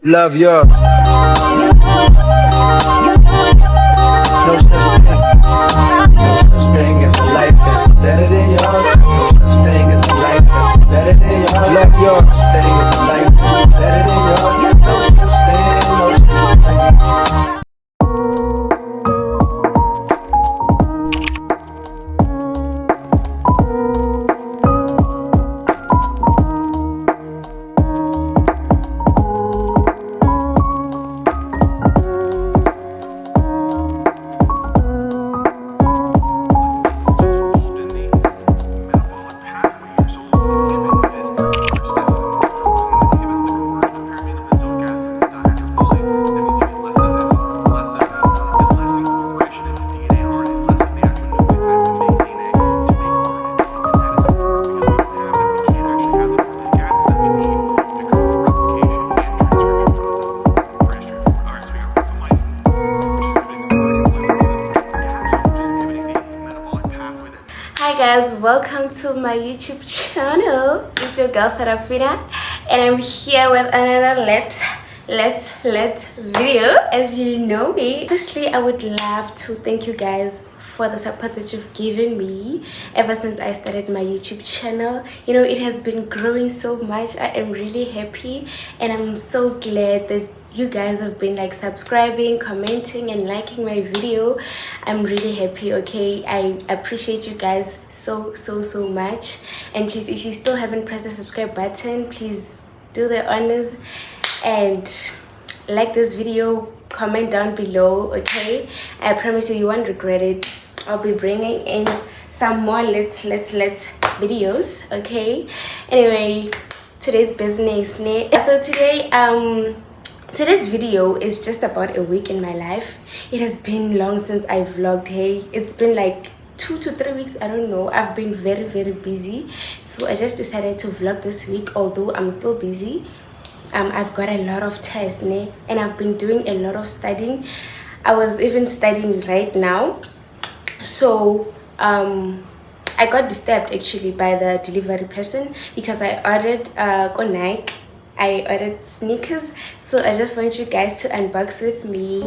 Love yours. No such thing. No such thing as a life that's better than yours. No such thing as a life that's better than yours. Love yours. No such thing as a life that's better than yours. No such thing. No such thing. Hi guys, welcome to my YouTube channel. It's your girl Sarafina and I'm here with another let video, as you know me. Firstly, I would love to thank you guys for the support that you've given me ever since I started my YouTube channel. You know, it has been growing so much. I am really happy and I'm so glad that you guys have been like subscribing, commenting and liking my video. I'm really happy. Okay, I appreciate you guys so much. And please, if you still haven't pressed the subscribe button, please do the honors and like this video, comment down below. Okay, I promise you won't regret it. I'll be bringing in some more let videos. Okay, anyway, today's business. So today's video is just about a week in my life. It has been long since I vlogged. Hey, it's been like 2 to 3 weeks, I don't know. I've been very busy, so I just decided to vlog this week, although I'm still busy. I've got a lot of tests and I've been doing a lot of studying. I was even studying right now. So I got disturbed actually by the delivery person because I ordered Nike. I ordered sneakers, so I just want you guys to unbox with me.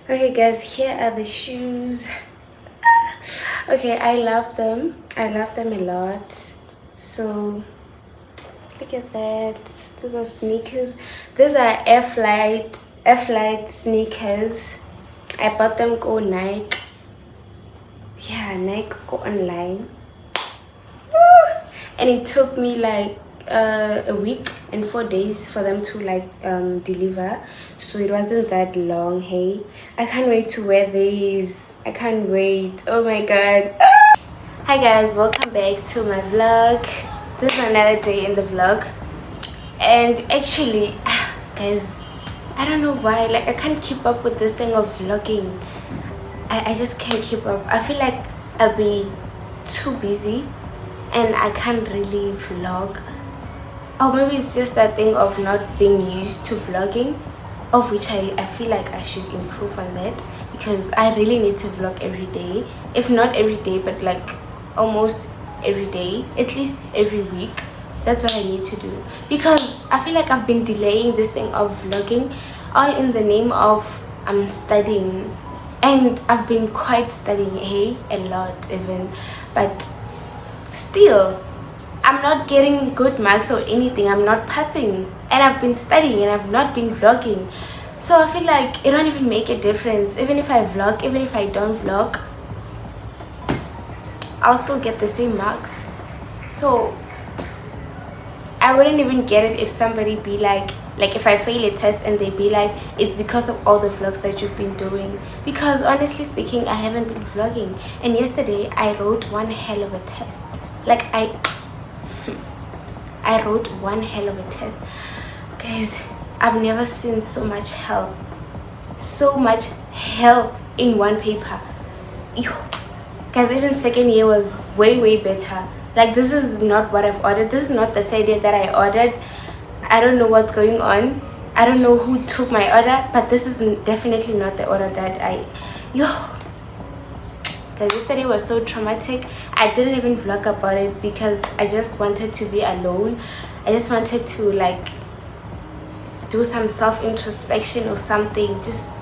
Okay guys, here are the shoes. Okay, I love them a lot. So look at that. These are sneakers. These are air flight sneakers. I bought them go Nike. Yeah, Nike go online. And it took me like a week and 4 days for them to like deliver, so it wasn't that long. Hey, I can't wait to wear these. I can't wait. Oh my god. Hi guys, welcome back to my vlog. This is another day in the vlog, and actually guys, I don't know why, like I can't keep up with this thing of vlogging. I just can't keep up. I feel like I'll be too busy and I can't really vlog. Or maybe it's just that thing of not being used to vlogging, of which I feel like I should improve on that, because I really need to vlog every day. If not every day, but like almost every day, at least every week. That's what I need to do, because I feel like I've been delaying this thing of vlogging all in the name of I'm studying, and I've been quite studying, hey, a lot even, but still I'm not getting good marks or anything. I'm not passing, and I've been studying and I've not been vlogging. So I feel like it don't even make a difference. Even if I vlog, even if I don't vlog, I'll still get the same marks. So I wouldn't even get it if somebody be like if I fail a test and they be like, it's because of all the vlogs that you've been doing. Because honestly speaking, I haven't been vlogging. And yesterday I wrote one hell of a test. Like I wrote one hell of a test. Guys, I've never seen so much hell. So much hell in one paper. Ew. Guys, even second year was way better. Like, this is not what I've ordered. This is not the third year that I ordered. I don't know what's going on. I don't know who took my order, but this is definitely not the order that guys, yesterday was so traumatic. I didn't even vlog about it because I just wanted to be alone. I just wanted to like do some self-introspection or something. Just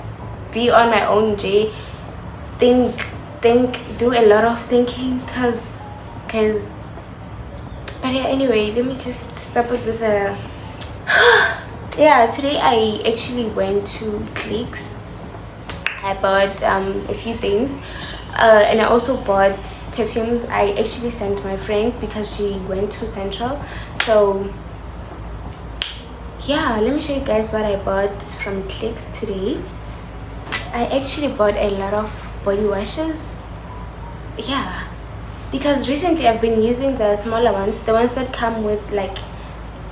be on my own, think, do a lot of thinking, cause but yeah, anyway, let me just stop it with a yeah, today I actually went to Clicks. I bought a few things, and I also bought perfumes. I actually sent my friend because she went to Central. So yeah, let me show you guys what I bought from Clicks today. I actually bought a lot of body washes. Yeah, because recently I've been using the smaller ones, the ones that come with like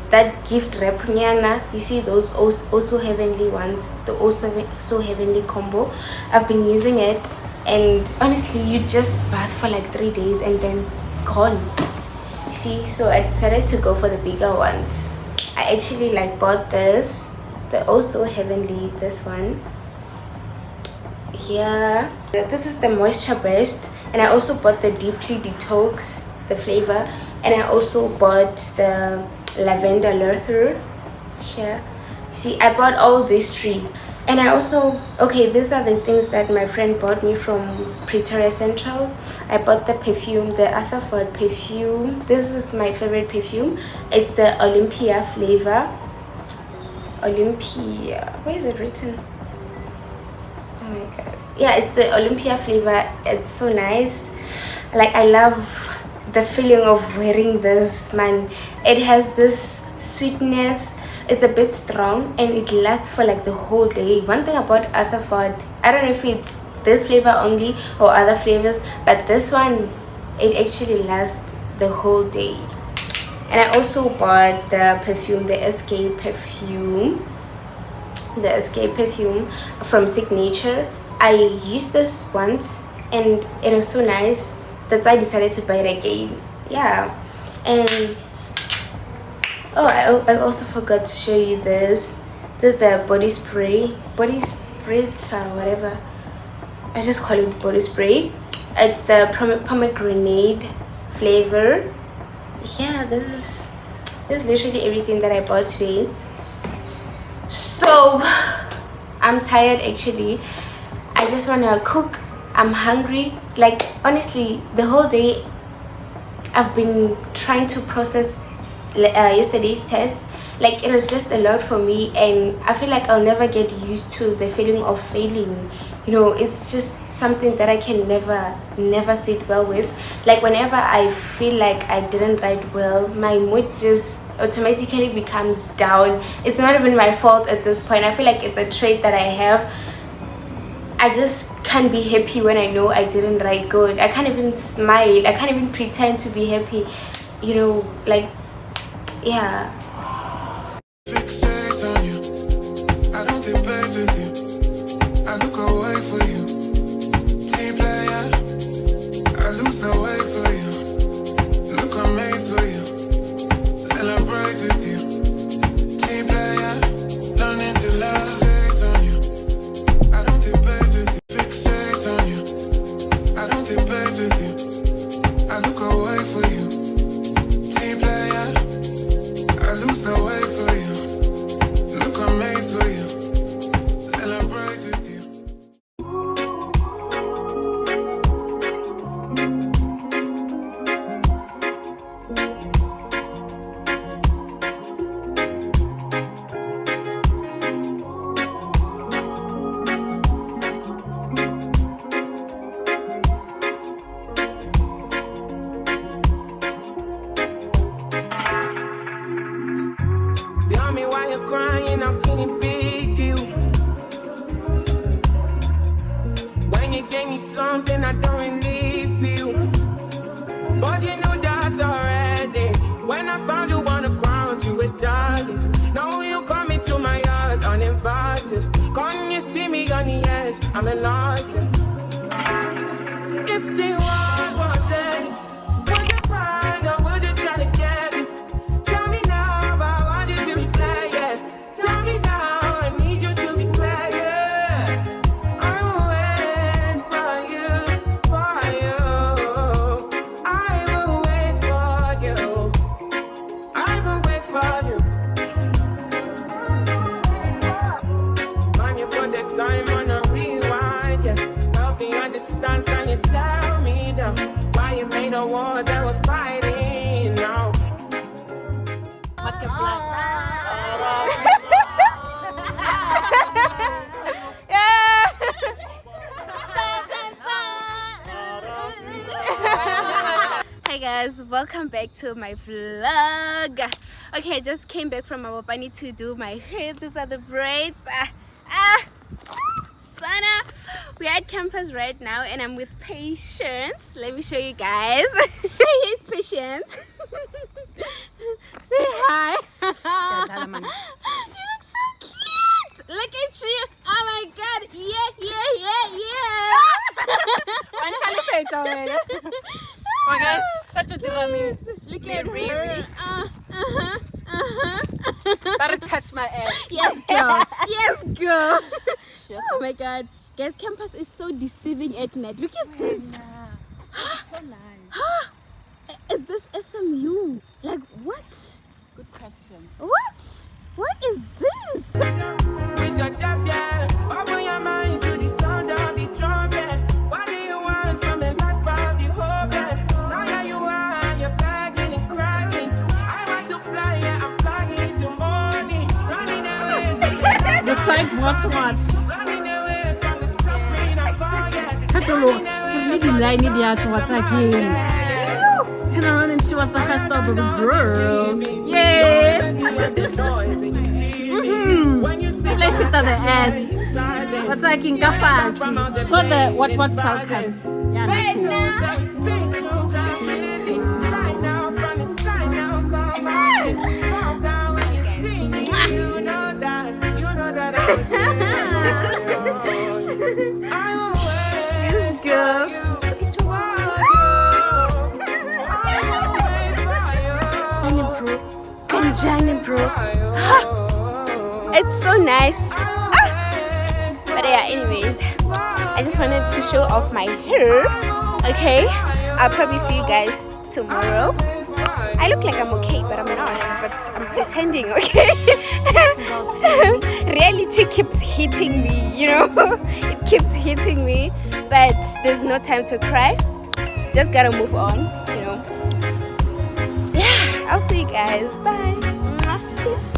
that gift wrap nyana. You see those also heavenly ones, the also so heavenly combo. I've been using it, and honestly, you just bath for like 3 days and then gone. You see, so I decided to go for the bigger ones. I actually like bought this, the also heavenly, this one. Yeah, this is the moisture burst, and I also bought the deeply detox, the flavor, and I also bought the lavender lurther here. See, I bought all these three, and I also, okay, these are the things that my friend bought me from Pretoria Central. I bought the perfume, the Atherford perfume. This is my favorite perfume. It's the Olympia flavor. Olympia, where is it written? Oh my god, yeah, it's the Olympia flavor. It's so nice. Like, I love the feeling of wearing this, man. It has this sweetness. It's a bit strong and it lasts for like the whole day. One thing about Atherford, I don't know if it's this flavor only or other flavors, but this one, it actually lasts the whole day. And I also bought the perfume, the Escape perfume, from Signature. I used this once and it was so nice. That's why I decided to buy it again. Yeah. And oh, I also forgot to show you this. This is the body spritz or whatever. I just call it body spray. It's the pomegranate flavor. Yeah, this is literally everything that I bought today. So I'm tired actually. I just want to cook. I'm hungry. Like, honestly, the whole day I've been trying to process yesterday's test. Like, it was just a lot for me, and I feel like I'll never get used to the feeling of failing. You know, it's just something that I can never sit well with. Like, whenever I feel like I didn't write well, my mood just automatically becomes down. It's not even my fault at this point. I feel like it's a trait that I have. I just can't be happy when I know I didn't write good. I can't even smile. I can't even pretend to be happy. You know, like, yeah. Fixate on you. I don't debate with you. I look away for you. Team player. I lose the way for you. Look amazed for you. Celebrate with you. Team player. Learning to love. Fixate on you. I don't debate with you. Fixate on you. I don't debate with you. I look away for you. Team player. I lose the way for you. Look amazed for you. Celebrate with you. you're crying, how can it be you? When you gave me something I don't really feel, but you knew that already. When I found you on the ground, you were dying. Now you come into my yard uninvited. Come you see me on the edge, I'm enlightened. If the world was ending, would you cry or would you try to get it? Tell me now, but I want you to be clear, yeah. Tell me now, I need you to be clear, yeah. I will wait for you, for you. I will wait for you. I will wait for you. Man, you put the time on a rewind, yeah. Help me understand, can you tell me now why you made a war that we're fighting now? Hi guys, welcome back to my vlog. Okay, I just came back from our bunny to do my hair. These are the braids. Sana, we're at campus right now and I'm with Patience. Let me show you guys. Here's Patience. Say hi. You look so cute. Look at you. Oh my god. Oh guys, such a diva. Look at her. Better touch my ass. Yes, girl. Yes, girl. Oh my god. Guys, campus is so deceiving at night. Look at this. It's so nice. Is this SMU? Like, what? Good question. What? What is this? With your dab, yeah. Open your mind to the sound of the trumpet. What do you want from the life of the hopeless? Now here you are, you're begging and crying. I want to fly, yeah, I'm flying to morning. Running away to The side what? running away from the suffering of forget. Such a look. You need line in the to what's again. Turn around and she was the first of the girl. Yes. Play fit on the ass. What's like in Jaffa? Got the what sarcasm. Yeah, that's cool. This girl. Giant bro. It's so nice. But yeah, anyways, I just wanted to show off my hair. Okay, I'll probably see you guys tomorrow. I look like I'm okay, but I'm not. But I'm pretending, okay? Reality keeps hitting me, you know? It keeps hitting me. But there's no time to cry. Just gotta move on, you know? Yeah, I'll see you guys. Bye. Peace.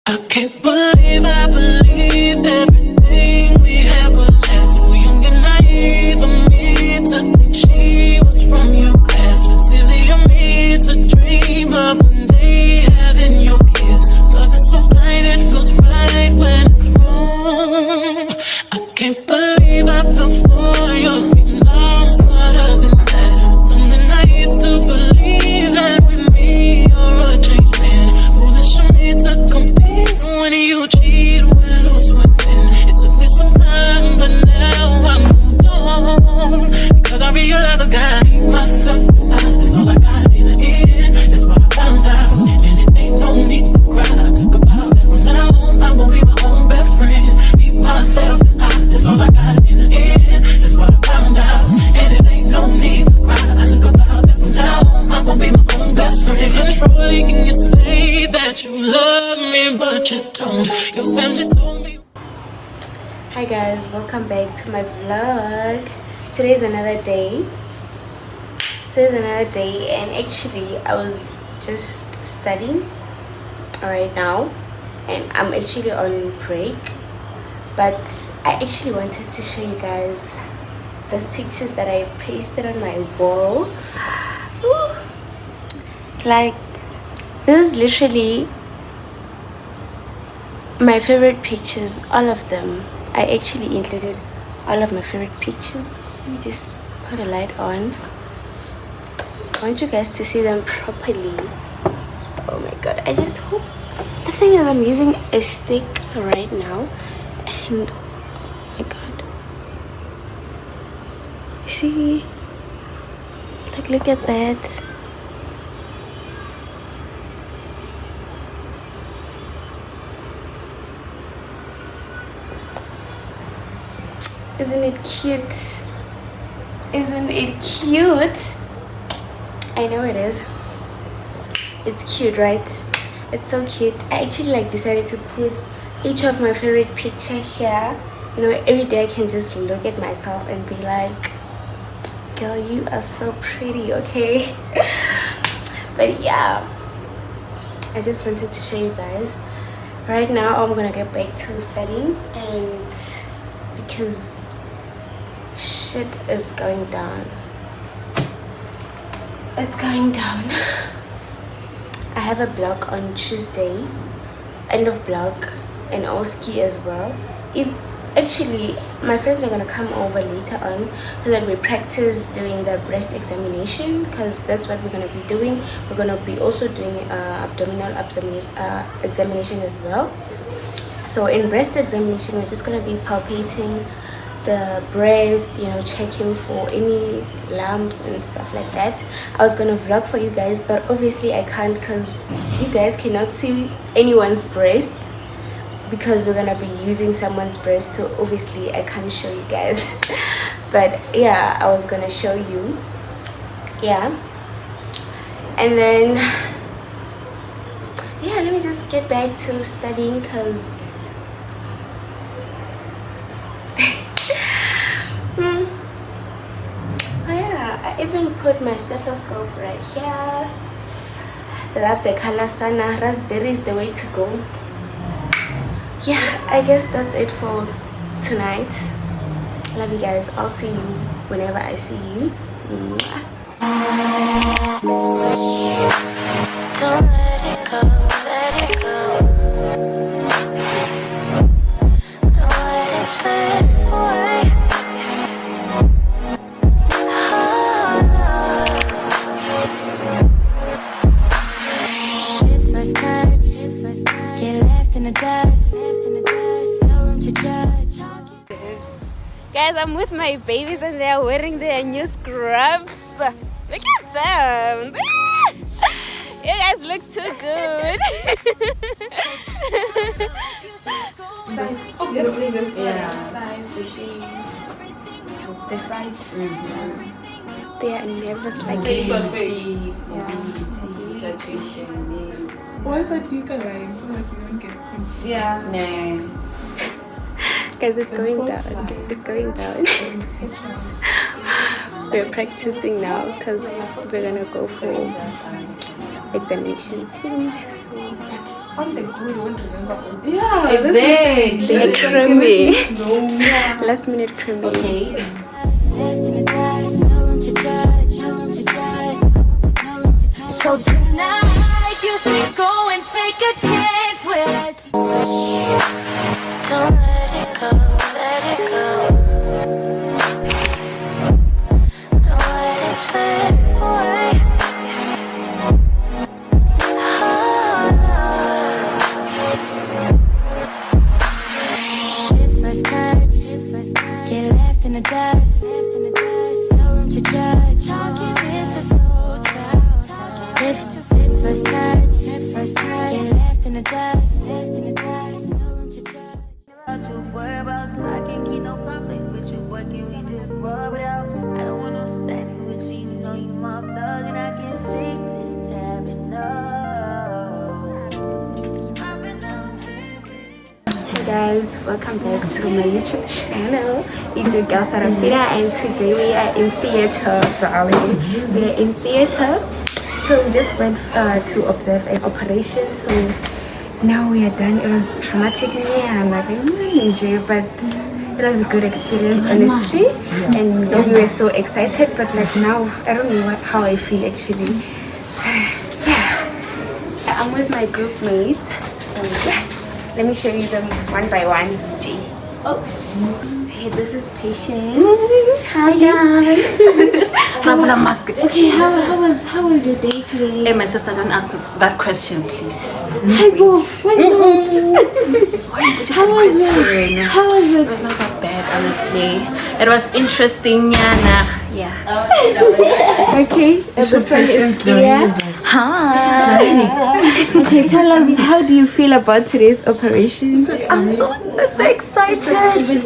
I can't believe I believed everything we had was less. So young and naive of me to think she was from your past. Silly of me to dream of one day having your kids. Love is so blind, it feels right when it's wrong. I can't believe I fell for your schemes. I'm smarter than that. Something naive to believe that with me you're a changed man. Foolish of me to compete when you cheat, when lose, when win. It took me some time, but now I'm moved on. Because I realize I've got myself and that's all I got in the end. That's what I found out, and it ain't no need to cry. Talk about that from now on, I'm gonna be my own best friend. Be myself and that's all I got in the end. That's what I found out, and it ain't no need to cry. Talk about that from now on, I'm gonna be my own best friend. Controlling and you say that you love me, but you don't. Your family told me. Hi guys, welcome back to my vlog. Today's another day. And actually I was just studying right now and I'm actually on break, but I actually wanted to show you guys those pictures that I pasted on my wall. Ooh. Like, this is literally my favorite pictures, all of them. I actually included all of my favorite pictures. Let me just put a light on. I want you guys to see them properly. Oh my god, I just hope. The thing is, I'm using a stick right now, and oh my god, see, like, look at that. Isn't it cute? Isn't it cute? I know it is. It's cute, right? It's so cute. I actually like decided to put each of my favorite picture here. You know, every day I can just look at myself and be like, girl, you are so pretty, okay? But yeah, I just wanted to show you guys. Right now I'm gonna get back to studying, and because shit is going down. It's going down. I have a block on Tuesday, end of block, and OSCE as well. If actually my friends are gonna come over later on so that we practice doing the breast examination, because that's what we're gonna be doing. We're gonna be also doing abdominal examination as well. So in breast examination, we're just gonna be palpating the breast, you know, checking for any lumps and stuff like that. I was gonna vlog for you guys, but obviously I can't because you guys cannot see anyone's breast, because we're gonna be using someone's breast, so obviously I can't show you guys. But yeah, I was gonna show you. Yeah, and then yeah, let me just get back to studying, because I even put my stethoscope right here. Love the color sana. Raspberry is the way to go. Yeah, I guess that's it for tonight. Love you guys. I'll see you whenever I see you. Mwah. Don't let it go, let it go. Don't let it slip away. Guys, I'm with my babies and they are wearing their new scrubs. Look at them. You guys look too good. Obviously, the size, the shape, the size. They are nervous like Face on this. face. Why is that vegan line so that you don't get confused? Yeah. Guys, it's going down. It's going down. We're practicing now because we're gonna go for examination soon. So On the good, you won't remember. Yeah, they're creamy. Last minute creamy. Okay. So tonight you should go and take a chance with us. Don't let it go, let it go. Don't let it slip away. Lips first touch, get left in the dust. No room to judge. Talking business, slow down. Lips first touch, get left in the dust. No room to judge. About your whereabouts, I can't keep no conflict with you. Boy, can we just rub it out? I don't want no static with you. You know you my thug, and I can't shake this habit. Hey guys, welcome back to my YouTube channel. It's your girl Sarafina, and today we are in theater, darling. We are in theater. So we just went to observe an operation. So now we are done. It was traumatic, but it it was a good experience, honestly, and we were so excited. But like now, I don't know how I feel actually. Yeah, I'm with my group mates, so yeah, let me show you them one by one. Okay, this is Patience. Hi guys. Okay, how was your day today? Hey, my sister, don't ask that question, please. Hi, Bo. Why not? How was it? It It was not that bad, honestly. It was interesting, yeah. okay? This one is clear. Okay, tell us, how do you feel about today's operation? I'm so excited. We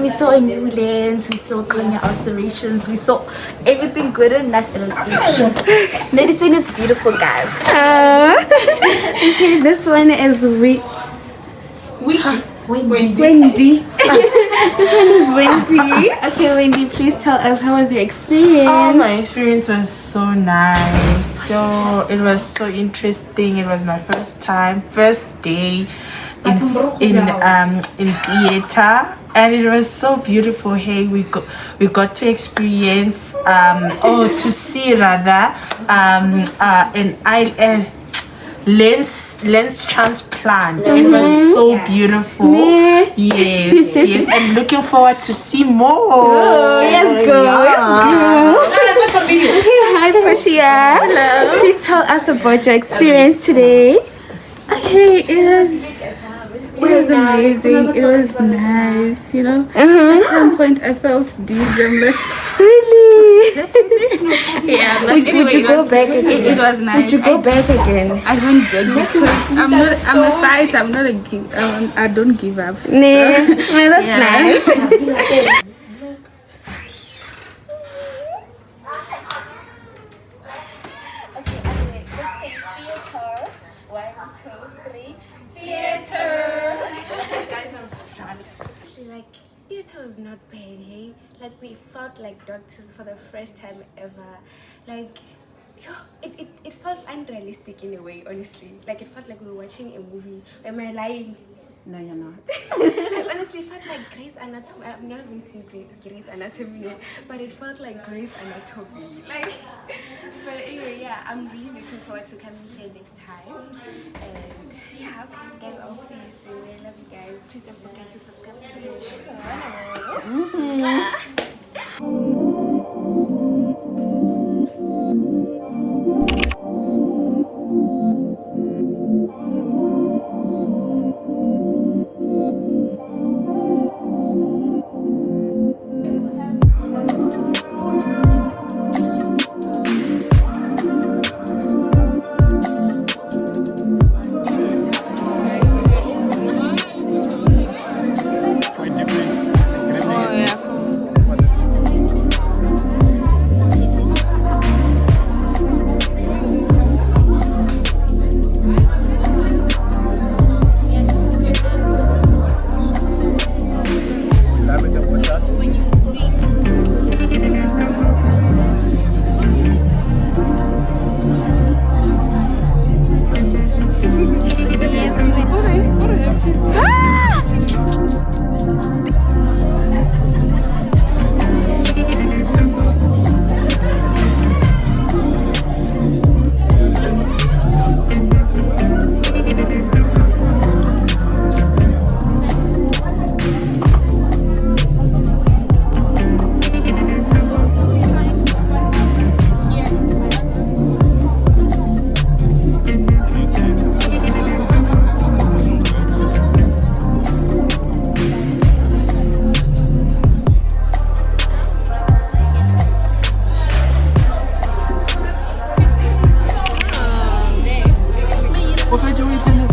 saw a new lens, we saw cornea ulcerations, we saw everything good and nice. It was beautiful. Medicine is beautiful, guys. Okay, this one is Wendy. This one is Wendy. Okay, Wendy, please tell us, how was your experience? Oh, my experience was so nice. So it was so interesting. It was my first day in theater, and it was so beautiful. Hey, we got to experience to see rather an lens transplant. It was so beautiful. Yes, and looking forward to see more. Let's go. Hi, Pashia. Hello. Please tell us about your experience today. Okay, it was amazing. It was nice, you know. At some point I felt dizzy. I'm like, Really? yeah, but Would anyway, you go back again? it was nice. Would you go back again? I went back because I'm a fighter. I'm not a give. I don't give up. Nah, that's nice. Like, theater was not bad, hey? Like, we felt like doctors for the first time ever. Like, it felt unrealistic in a way, honestly. Like, it felt like we were watching a movie. Am I lying? No, you're not. Like, honestly, it felt like Grey's Anatomy. I've never even seen Grey's Anatomy, but it felt like Grey's Anatomy. Like, but anyway, yeah, I'm really looking forward to coming here next time. And yeah, okay, guys, I'll see you soon. I love you guys. Please don't forget to subscribe to my channel. What are you doing in this